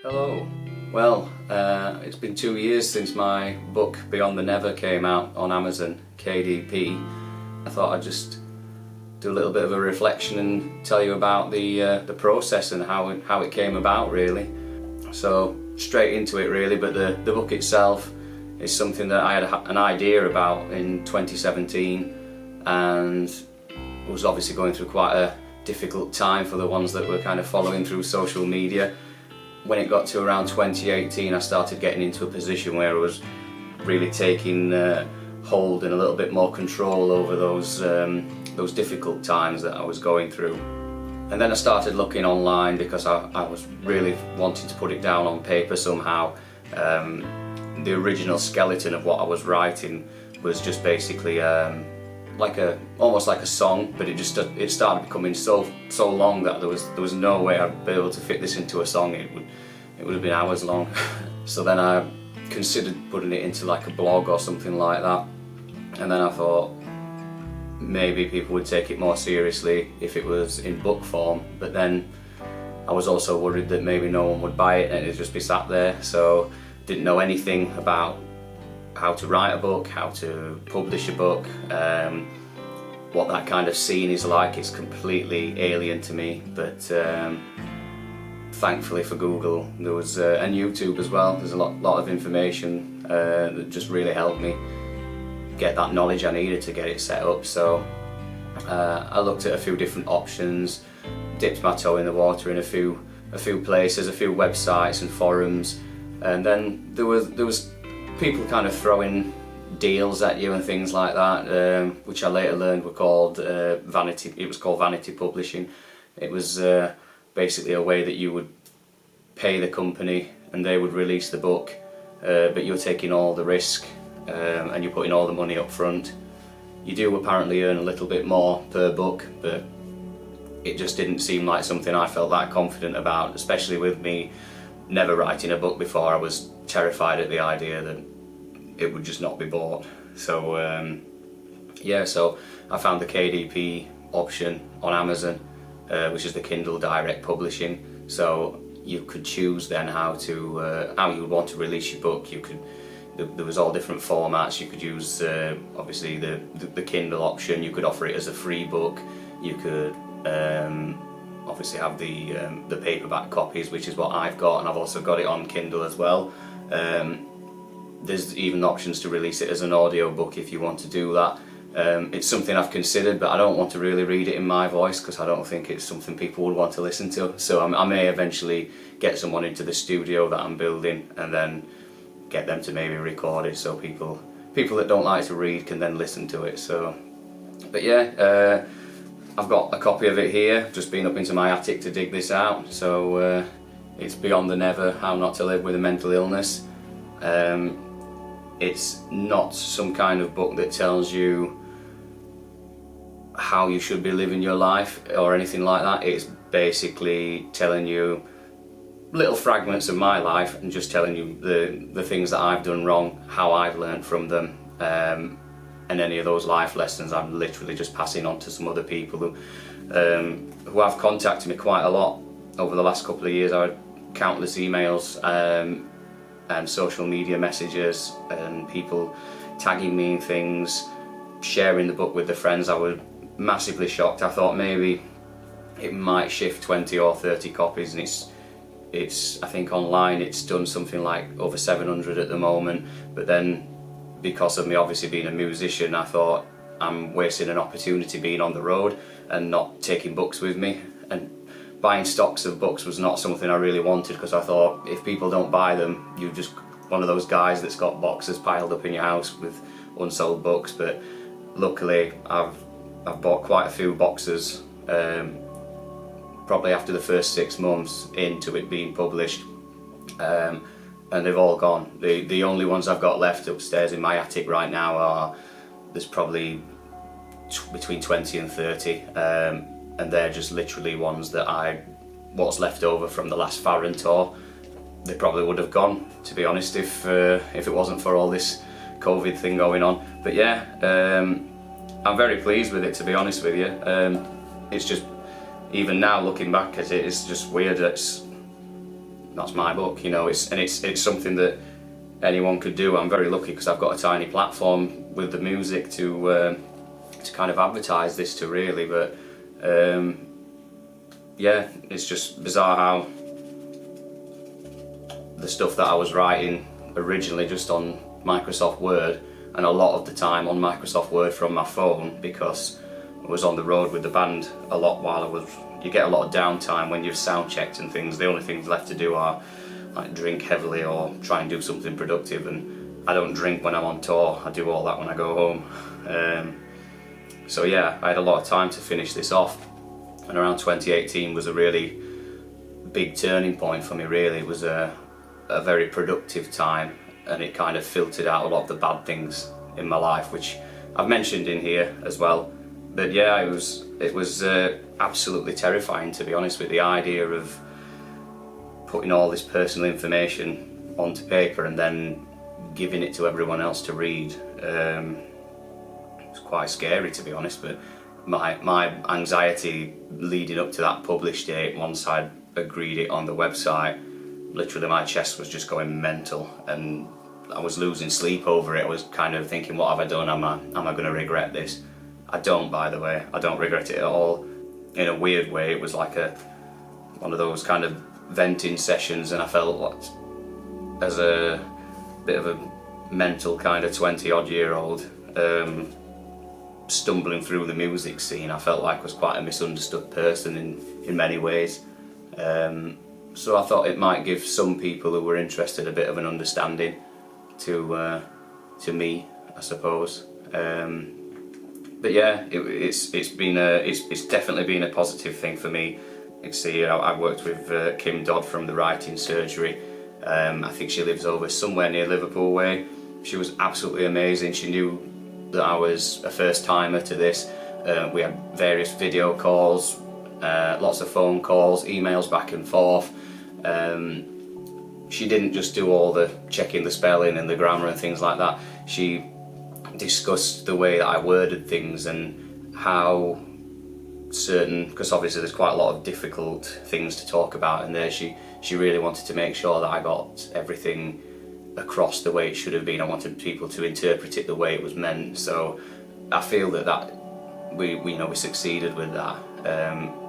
Hello. Well, it's been 2 years since my book Beyond the Never came out on Amazon, KDP. I thought I'd just do a little bit of a reflection and tell you about the process and how it came about, really. So straight into it, really. But the book itself is something that I had an idea about in 2017, and was obviously going through quite a difficult time for the ones that were kind of following through social media. When it got to around 2018, I started getting into a position where I was really taking hold and a little bit more control over those difficult times that I was going through. And then I started looking online because I was really wanting to put it down on paper somehow. The original skeleton of what I was writing was just basically almost like a song, but it started becoming so long that there was no way I'd be able to fit this into a song. It would have been hours long. So then I considered putting it into like a blog or something like that, and then I thought maybe people would take it more seriously if it was in book form, but then I was also worried that maybe no one would buy it and it'd just be sat there. So didn't know anything about how to write a book, how to publish a book, what that kind of scene is like. It's completely alien to me, but thankfully for Google there was and YouTube as well, there's a lot of information that just really helped me get that knowledge I needed to get it set up. So I looked at a few different options, dipped my toe in the water in a few places, a few websites and forums, and then there was people kind of throwing deals at you and things like that, which I later learned were called vanity. It was called vanity publishing. It was basically a way that you would pay the company and they would release the book, but you're taking all the risk and you're putting all the money up front. You do apparently earn a little bit more per book, but it just didn't seem like something I felt that confident about, especially with me never writing a book before. I was terrified at the idea that it would just not be bought. So yeah, so I found the KDP option on Amazon, which is the Kindle Direct Publishing. So you could choose then how you would want to release your book. There was all different formats. You could use obviously the Kindle option. You could offer it as a free book. You could obviously have the paperback copies, which is what I've got, and I've also got it on Kindle as well. There's even options to release it as an audio book if you want to do that. It's something I've considered, but I don't want to really read it in my voice because I don't think it's something people would want to listen to. So I may eventually get someone into the studio that I'm building and then get them to maybe record it so people that don't like to read can then listen to it. So, but yeah, I've got a copy of it here. Just been up into my attic to dig this out. So it's Beyond the Never: How Not to Live with a Mental Illness. It's not some kind of book that tells you how you should be living your life or anything like that. It's basically telling you little fragments of my life and just telling you the things that I've done wrong, how I've learned from them, and any of those life lessons I'm literally just passing on to some other people who have contacted me quite a lot over the last couple of years. I had countless emails and social media messages and people tagging me in things, sharing the book with their friends. I was massively shocked. I thought maybe it might shift 20 or 30 copies, and it's I think online it's done something like over 700 at the moment. But then because of me obviously being a musician, I thought I'm wasting an opportunity being on the road and not taking books with me. And buying stocks of books was not something I really wanted, because I thought if people don't buy them, you're just one of those guys that's got boxes piled up in your house with unsold books. But luckily I've bought quite a few boxes, probably after the first 6 months into it being published, and they've all gone. The only ones I've got left upstairs in my attic right now there's probably between 20 and 30. And they're just literally ones that what's left over from the last FAHRAN tour. They probably would have gone, to be honest, if it wasn't for all this COVID thing going on. But yeah, I'm very pleased with it, to be honest with you. It's just, even now looking back at it, it's just weird. that's my book, you know. It's something that anyone could do. I'm very lucky because I've got a tiny platform with the music to kind of advertise this to, really. But yeah, it's just bizarre how the stuff that I was writing originally just on Microsoft Word, and a lot of the time on Microsoft Word from my phone, because I was on the road with the band a lot while I was. You get a lot of downtime when you've sound checked and things. The only things left to do are like drink heavily or try and do something productive, and I don't drink when I'm on tour. I do all that when I go home. So yeah, I had a lot of time to finish this off, and around 2018 was a really big turning point for me, really. It was a very productive time, and it kind of filtered out a lot of the bad things in my life, which I've mentioned in here as well. But yeah, it was absolutely terrifying, to be honest, with the idea of putting all this personal information onto paper and then giving it to everyone else to read. It's quite scary, to be honest, but my anxiety leading up to that publish date, once I'd agreed it on the website, literally my chest was just going mental, and I was losing sleep over it. I was kind of thinking, what have I done? Am I going to regret this? I don't, by the way. I don't regret it at all. In a weird way, it was like one of those kind of venting sessions, and I felt like, as a bit of a mental kind of 20-odd-year-old, stumbling through the music scene, I felt like I was quite a misunderstood person in many ways. So I thought it might give some people who were interested a bit of an understanding to me, I suppose. But yeah, it's definitely been a positive thing for me. You see, I worked with Kim Dodd from the Writing Surgery. I think she lives over somewhere near Liverpool way. She was absolutely amazing. She knew that I was a first timer to this. We had various video calls, lots of phone calls, emails back and forth. She didn't just do all the checking the spelling and the grammar and things like that. She discussed the way that I worded things and how certain, because obviously there's quite a lot of difficult things to talk about in there. She really wanted to make sure that I got everything across the way it should have been. I wanted people to interpret it the way it was meant. So I feel that we succeeded with that.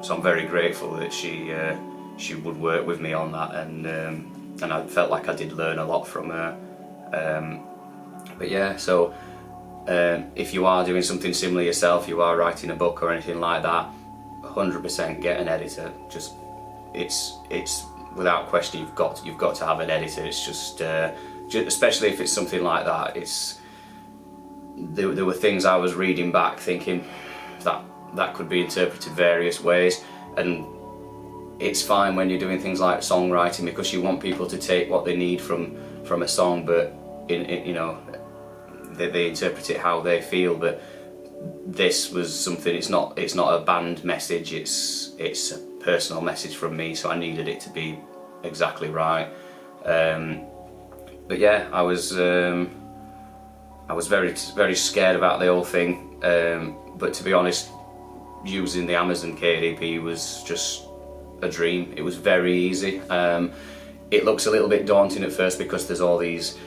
So I'm very grateful that she would work with me on that, and I felt like I did learn a lot from her. But yeah, so if you are doing something similar yourself, you are writing a book or anything like that, 100% get an editor. Just it's without question, you've got to have an editor. It's just especially if it's something like that. There were things I was reading back thinking that could be interpreted various ways, and it's fine when you're doing things like songwriting, because you want people to take what they need from a song, but they interpret it how they feel. But this was something, it's not a band message, it's a personal message from me, so I needed it to be exactly right. But yeah, I was very, very scared about the whole thing, but to be honest, using the Amazon KDP was just a dream. It was very easy. It looks a little bit daunting at first because there's all these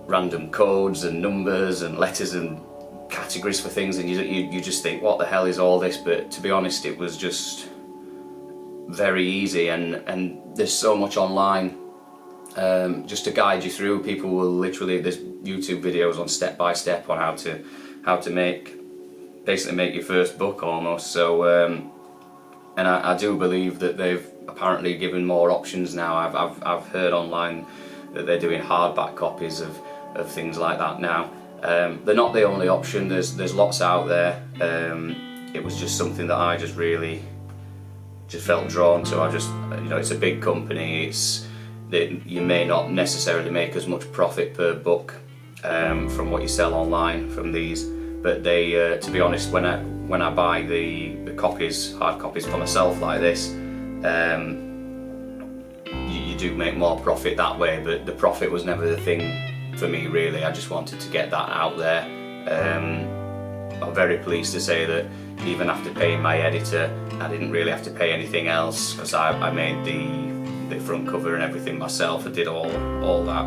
random codes and numbers and letters and categories for things, and you just think, what the hell is all this? But to be honest, it was just very easy, and there's so much online just to guide you through. People will literally, there's YouTube videos on step by step on how to basically make your first book almost. So and I do believe that they've apparently given more options now. I've heard online that they're doing hardback copies of things like that now. They're not the only option. There's lots out there. It was just something that I just really felt drawn to. It's a big company. You may not necessarily make as much profit per book from what you sell online from these, but they, to be honest, when I buy the copies, hard copies for myself like this, you do make more profit that way. But the profit was never the thing for me, really. I just wanted to get that out there. I'm very pleased to say that even after paying my editor, I didn't really have to pay anything else, because I made the front cover and everything myself. I did all that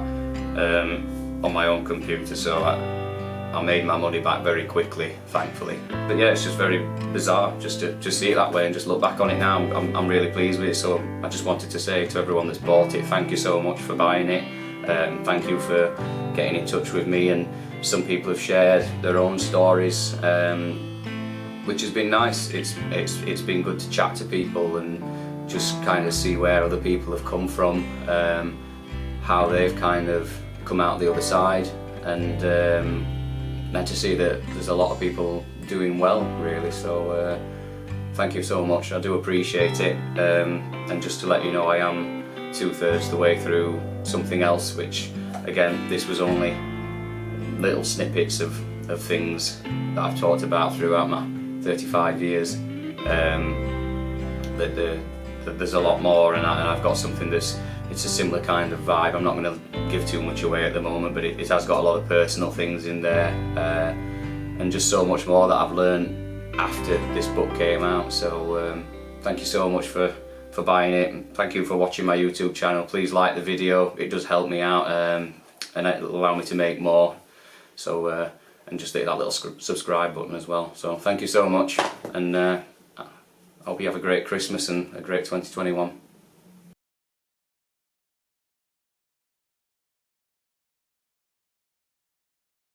on my own computer, so I made my money back very quickly, thankfully. But yeah, it's just very bizarre just to see it that way and just look back on it now. I'm really pleased with it, so I just wanted to say to everyone that's bought it, thank you so much for buying it. Thank you for getting in touch with me, and some people have shared their own stories, which has been nice. It's been good to chat to people and just kind of see where other people have come from, how they've kind of come out the other side, and to see that there's a lot of people doing well, really. So thank you so much, I do appreciate it. And just to let you know, I am 2/3 the way through something else, which again, this was only little snippets of things that I've talked about throughout my 35 years. There's a lot more, and I've got something it's a similar kind of vibe. I'm not going to give too much away at the moment, but it has got a lot of personal things in there, and just so much more that I've learned after this book came out. So thank you so much for buying it, and thank you for watching my YouTube channel. Please like the video, it does help me out, and it'll allow me to make more. So and just hit that little subscribe button as well. So thank you so much, and I hope you have a great Christmas and a great 2021.